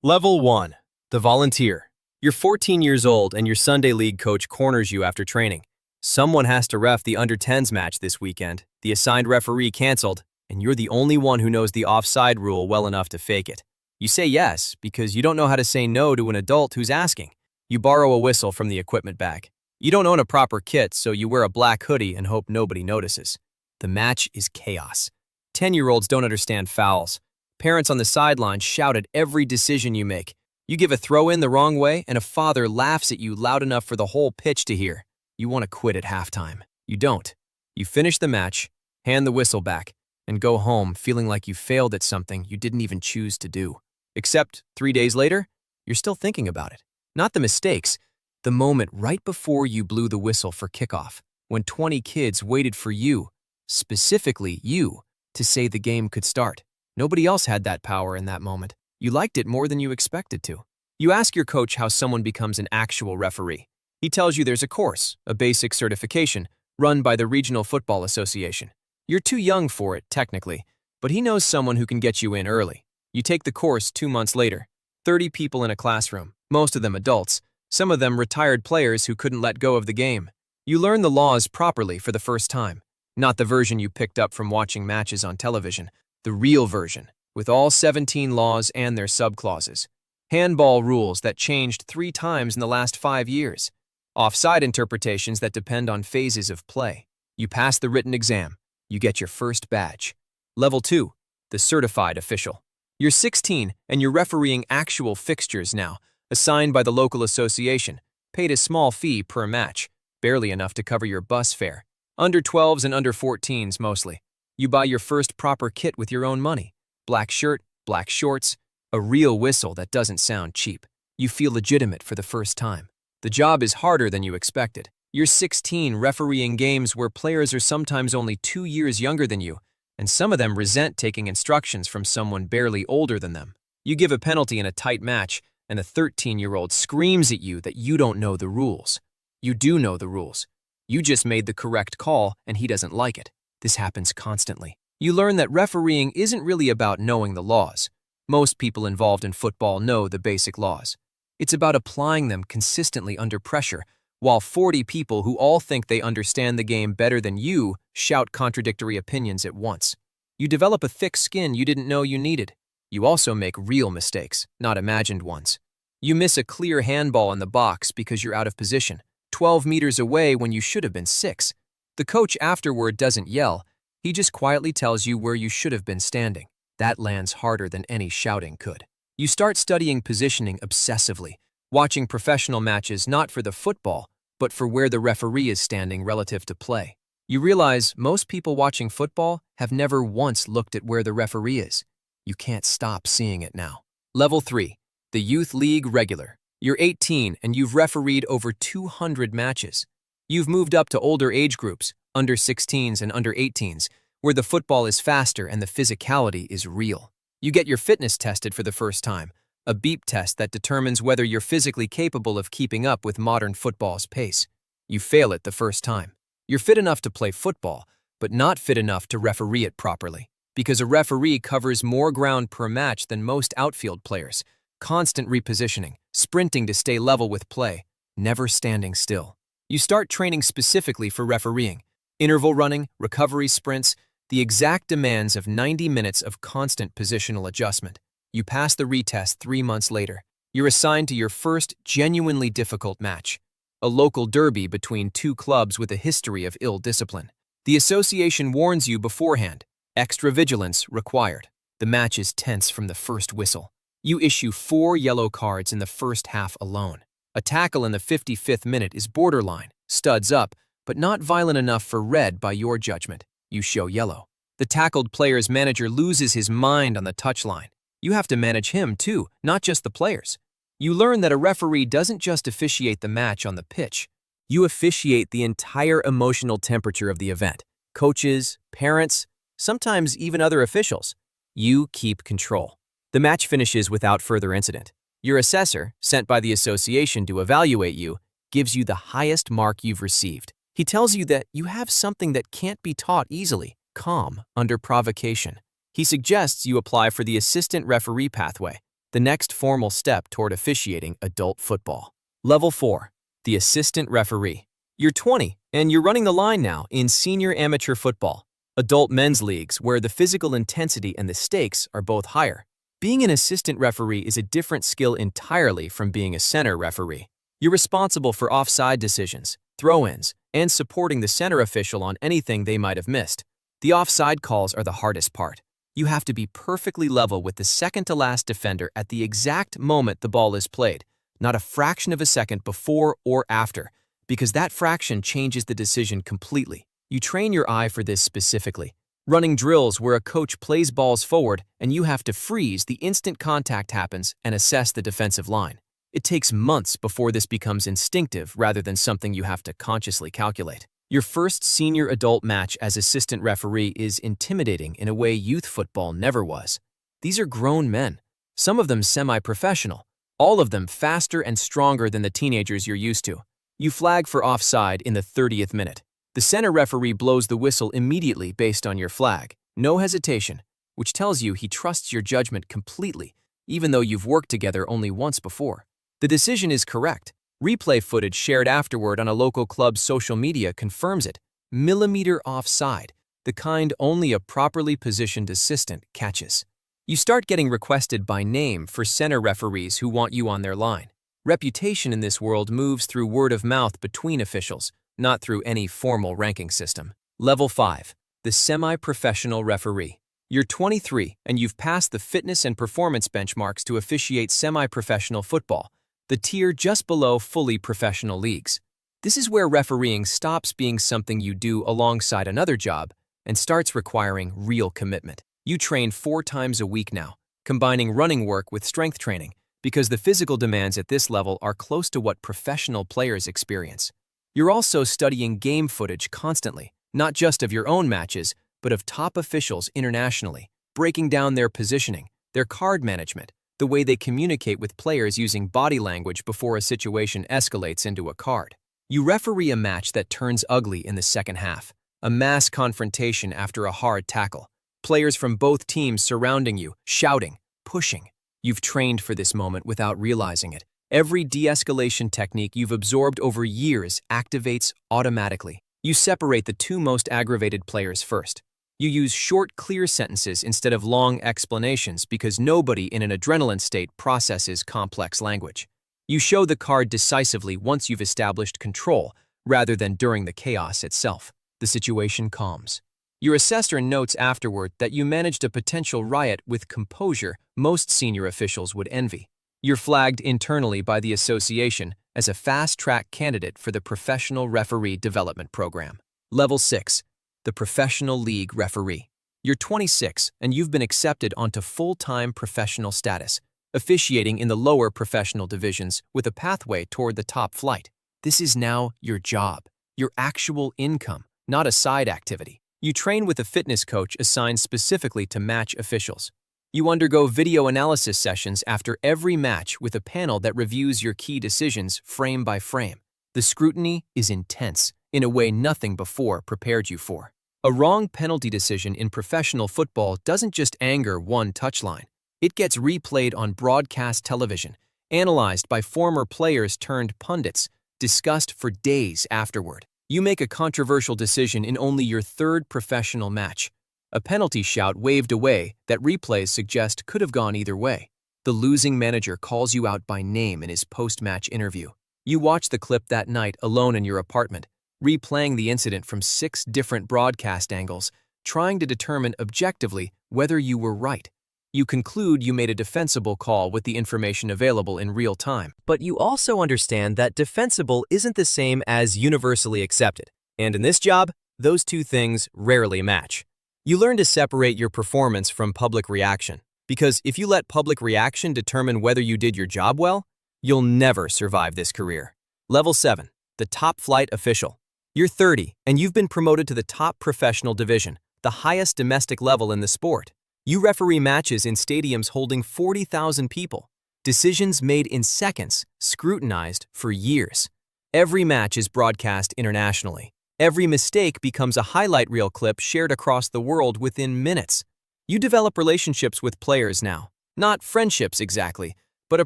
Level 1. The volunteer. You're 14 years old and your Sunday league coach corners you after training. Someone has to ref the under-10s match this weekend. The assigned referee canceled, and you're the only one who knows the offside rule well enough to fake it. You say yes because you don't know how to say no to an adult who's asking. You borrow a whistle from the equipment bag. You don't own a proper kit, so you wear a black hoodie and hope nobody notices. The match is chaos. 10-year-olds don't understand fouls. Parents on the sidelines shout at every decision you make. You give a throw-in the wrong way, and a father laughs at you loud enough for the whole pitch to hear. You want to quit at halftime. You don't. You finish the match, hand the whistle back, and go home feeling like you failed at something you didn't even choose to do. Except 3 days later, you're still thinking about it. Not the mistakes, the moment right before you blew the whistle for kickoff, when 20 kids waited for you, specifically you, to say the game could start. Nobody else had that power in that moment. You liked it more than you expected to. You ask your coach how someone becomes an actual referee. He tells you there's a course, a basic certification, run by the Regional Football Association. You're too young for it, technically, but he knows someone who can get you in early. You take the course 2 months later. 30 people in a classroom, most of them adults, some of them retired players who couldn't let go of the game. You learn the laws properly for the first time, not the version you picked up from watching matches on television. The real version, with all 17 laws and their subclauses. Handball rules that changed 3 times in the last 5 years. Offside interpretations that depend on phases of play. You pass the written exam. You get your first badge. Level 2, the certified official. You're 16 and you're refereeing actual fixtures now, assigned by the local association, paid a small fee per match, barely enough to cover your bus fare. Under 12s and under 14s mostly. You buy your first proper kit with your own money. Black shirt, black shorts, a real whistle that doesn't sound cheap. You feel legitimate for the first time. The job is harder than you expected. You're 16 refereeing games where players are sometimes only 2 years younger than you, and some of them resent taking instructions from someone barely older than them. You give a penalty in a tight match, and a 13-year-old screams at you that you don't know the rules. You do know the rules. You just made the correct call, and he doesn't like it. This happens constantly. You learn that refereeing isn't really about knowing the laws. Most people involved in football know the basic laws. It's about applying them consistently under pressure, while 40 people who all think they understand the game better than you shout contradictory opinions at once. You develop a thick skin you didn't know you needed. You also make real mistakes, not imagined ones. You miss a clear handball in the box because you're out of position, 12 meters away when you should have been 6. The coach afterward doesn't yell, he just quietly tells you where you should have been standing. That lands harder than any shouting could. You start studying positioning obsessively, watching professional matches not for the football, but for where the referee is standing relative to play. You realize most people watching football have never once looked at where the referee is. You can't stop seeing it now. Level 3, the Youth League Regular. You're 18 and you've refereed over 200 matches. You've moved up to older age groups, under 16s and under 18s, where the football is faster and the physicality is real. You get your fitness tested for the first time, a beep test that determines whether you're physically capable of keeping up with modern football's pace. You fail it the first time. You're fit enough to play football, but not fit enough to referee it properly, because a referee covers more ground per match than most outfield players, constant repositioning, sprinting to stay level with play, never standing still. You start training specifically for refereeing, interval running, recovery sprints, the exact demands of 90 minutes of constant positional adjustment. You pass the retest 3 months later. You're assigned to your first genuinely difficult match, a local derby between 2 clubs with a history of ill discipline. The association warns you beforehand, extra vigilance required. The match is tense from the first whistle. You issue 4 yellow cards in the first half alone. A tackle in the 55th minute is borderline, studs up, but not violent enough for red by your judgment. You show yellow. The tackled player's manager loses his mind on the touchline. You have to manage him too, not just the players. You learn that a referee doesn't just officiate the match on the pitch. You officiate the entire emotional temperature of the event. Coaches, parents, sometimes even other officials. You keep control. The match finishes without further incident. Your assessor, sent by the association to evaluate you, gives you the highest mark you've received. He tells you that you have something that can't be taught easily, calm under provocation. He suggests you apply for the assistant referee pathway, the next formal step toward officiating adult football. Level 4. The assistant referee. You're 20, and you're running the line now in senior amateur football, adult men's leagues where the physical intensity and the stakes are both higher. Being an assistant referee is a different skill entirely from being a center referee. You're responsible for offside decisions, throw-ins, and supporting the center official on anything they might have missed. The offside calls are the hardest part. You have to be perfectly level with the second-to-last defender at the exact moment the ball is played, not a fraction of a second before or after, because that fraction changes the decision completely. You train your eye for this specifically, running drills where a coach plays balls forward and you have to freeze the instant contact happens and assess the defensive line. It takes months before this becomes instinctive rather than something you have to consciously calculate. Your first senior adult match as assistant referee is intimidating in a way youth football never was. These are grown men, some of them semi-professional, all of them faster and stronger than the teenagers you're used to. You flag for offside in the 30th minute. The center referee blows the whistle immediately based on your flag, no hesitation, which tells you he trusts your judgment completely, even though you've worked together only once before. The decision is correct. Replay footage shared afterward on a local club's social media confirms it. Millimeter offside, the kind only a properly positioned assistant catches. You start getting requested by name for center referees who want you on their line. Reputation in this world moves through word of mouth between officials, not through any formal ranking system. Level 5. The semi-professional referee. You're 23 and you've passed the fitness and performance benchmarks to officiate semi-professional football, the tier just below fully professional leagues. This is where refereeing stops being something you do alongside another job and starts requiring real commitment. You train 4 times a week now, combining running work with strength training, because the physical demands at this level are close to what professional players experience. You're also studying game footage constantly, not just of your own matches, but of top officials internationally, breaking down their positioning, their card management, the way they communicate with players using body language before a situation escalates into a card. You referee a match that turns ugly in the second half, a mass confrontation after a hard tackle, players from both teams surrounding you, shouting, pushing. You've trained for this moment without realizing it. Every de-escalation technique you've absorbed over years activates automatically. You separate the 2 most aggravated players first. You use short, clear sentences instead of long explanations because nobody in an adrenaline state processes complex language. You show the card decisively once you've established control, rather than during the chaos itself. The situation calms. Your assessor notes afterward that you managed a potential riot with composure most senior officials would envy. You're flagged internally by the association as a fast-track candidate for the Professional Referee Development Program. Level 6. The Professional League Referee. You're 26 and you've been accepted onto full-time professional status, officiating in the lower professional divisions with a pathway toward the top flight. This is now your job, your actual income, not a side activity. You train with a fitness coach assigned specifically to match officials. You undergo video analysis sessions after every match with a panel that reviews your key decisions frame by frame. The scrutiny is intense in a way nothing before prepared you for. A wrong penalty decision in professional football doesn't just anger one touchline. It gets replayed on broadcast television, analyzed by former players turned pundits, discussed for days afterward. You make a controversial decision in only your 3rd professional match. A penalty shout waved away that replays suggest could have gone either way. The losing manager calls you out by name in his post-match interview. You watch the clip that night alone in your apartment, replaying the incident from 6 different broadcast angles, trying to determine objectively whether you were right. You conclude you made a defensible call with the information available in real time. But you also understand that defensible isn't the same as universally accepted. And in this job, those 2 things rarely match. You learn to separate your performance from public reaction, because if you let public reaction determine whether you did your job well, you'll never survive this career. Level 7. The Top Flight Official. You're 30 and you've been promoted to the top professional division, the highest domestic level in the sport. You referee matches in stadiums holding 40,000 people. Decisions made in seconds, scrutinized for years. Every match is broadcast internationally. Every mistake becomes a highlight reel clip shared across the world within minutes. You develop relationships with players now, Not friendships exactly, but a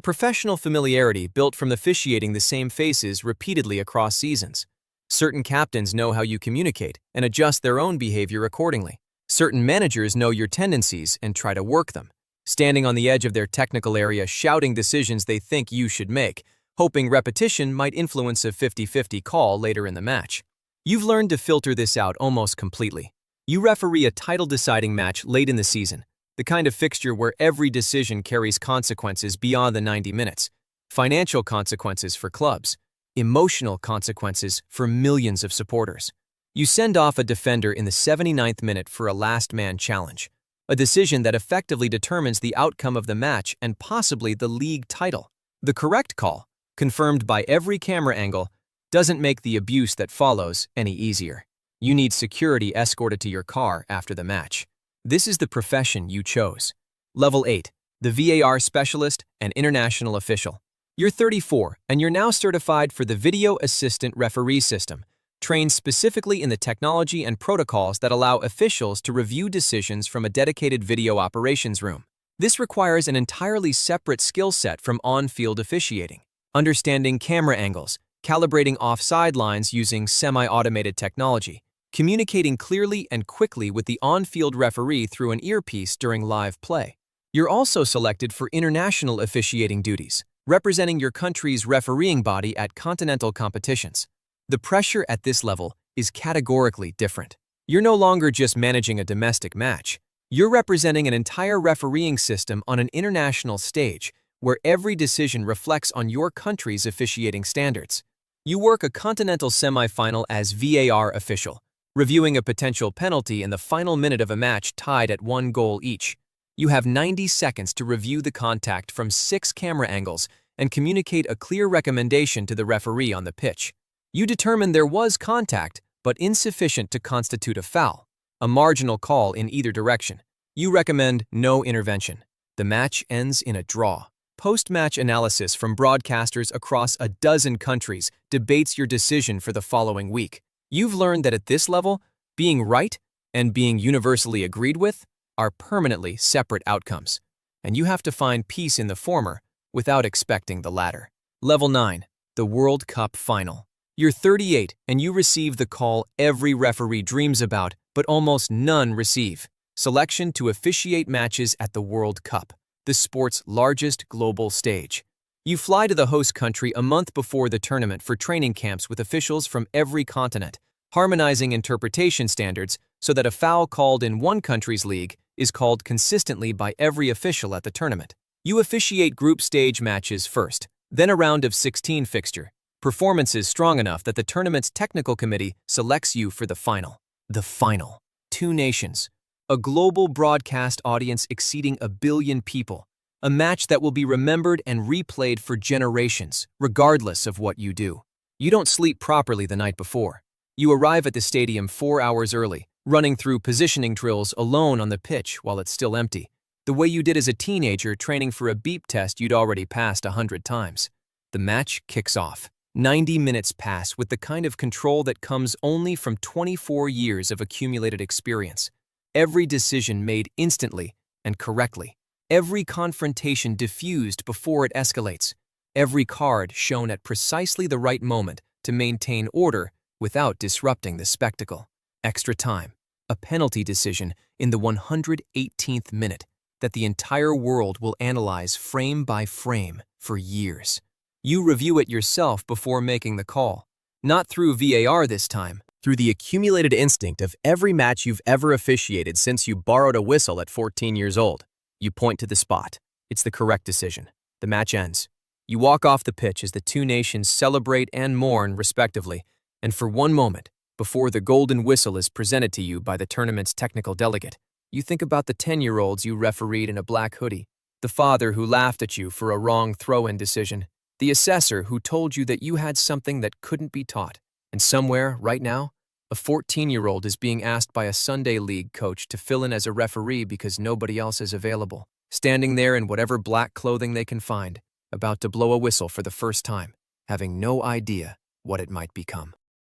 professional familiarity built from officiating the same faces repeatedly across seasons. Certain captains know how you communicate and adjust their own behavior accordingly. Certain managers know your tendencies and try to work them, standing on the edge of their technical area shouting decisions they think you should make, hoping repetition might influence a 50-50 call later in the match. You've learned to filter this out almost completely. You referee a title-deciding match late in the season, the kind of fixture where every decision carries consequences beyond the 90 minutes. Financial consequences for clubs, emotional consequences for millions of supporters. You send off a defender in the 79th minute for a last-man challenge, a decision that effectively determines the outcome of the match and possibly the league title. The correct call, confirmed by every camera angle, doesn't make the abuse that follows any easier. You need security escorted to your car after the match. This is the profession you chose. Level 8, the VAR specialist and international official. You're 34 and you're now certified for the Video Assistant Referee System, trained specifically in the technology and protocols that allow officials to review decisions from a dedicated video operations room. This requires an entirely separate skill set from on-field officiating. Understanding camera angles, calibrating off sidelines using semi-automated technology, communicating clearly and quickly with the on-field referee through an earpiece during live play. You're also selected for international officiating duties, representing your country's refereeing body at continental competitions. The pressure at this level is categorically different. You're no longer just managing a domestic match. You're representing an entire refereeing system on an international stage where every decision reflects on your country's officiating standards. You work a continental semifinal as VAR official, reviewing a potential penalty in the final minute of a match tied at 1 goal each. You have 90 seconds to review the contact from 6 camera angles and communicate a clear recommendation to the referee on the pitch. You determine there was contact, but insufficient to constitute a foul, a marginal call in either direction. You recommend no intervention. The match ends in a draw. Post-match analysis from broadcasters across a dozen countries debates your decision for the following week. You've learned that at this level, being right and being universally agreed with are permanently separate outcomes, and you have to find peace in the former without expecting the latter. Level 9, the World Cup Final. You're 38 and you receive the call every referee dreams about, but almost none receive. Selection to officiate matches at the World Cup, the sport's largest global stage. You fly to the host country a month before the tournament for training camps with officials from every continent, harmonizing interpretation standards so that a foul called in one country's league is called consistently by every official at the tournament. You officiate group stage matches first, then a round of 16 fixture. Performances strong enough that the tournament's technical committee selects you for the final. The final. 2 nations. A global broadcast audience exceeding 1 billion people. A match that will be remembered and replayed for generations, regardless of what you do. You don't sleep properly the night before. You arrive at the stadium 4 hours early, running through positioning drills alone on the pitch while it's still empty, the way you did as a teenager training for a beep test you'd already passed 100 times. The match kicks off. 90 minutes pass with the kind of control that comes only from 24 years of accumulated experience. Every decision made instantly and correctly. Every confrontation diffused before it escalates. Every card shown at precisely the right moment to maintain order without disrupting the spectacle. Extra time. A penalty decision in the 118th minute that the entire world will analyze frame by frame for years. You review it yourself before making the call. Not through VAR this time, through the accumulated instinct of every match you've ever officiated since you borrowed a whistle at 14 years old. You point to the spot. It's the correct decision. The match ends. You walk off the pitch as the 2 nations celebrate and mourn respectively, and for one moment, before the golden whistle is presented to you by the tournament's technical delegate, you think about the 10-year-olds you refereed in a black hoodie, the father who laughed at you for a wrong throw-in decision, the assessor who told you that you had something that couldn't be taught, and somewhere, right now, a 14-year-old is being asked by a Sunday league coach to fill in as a referee because nobody else is available, standing there in whatever black clothing they can find, about to blow a whistle for the first time, having no idea what it might become.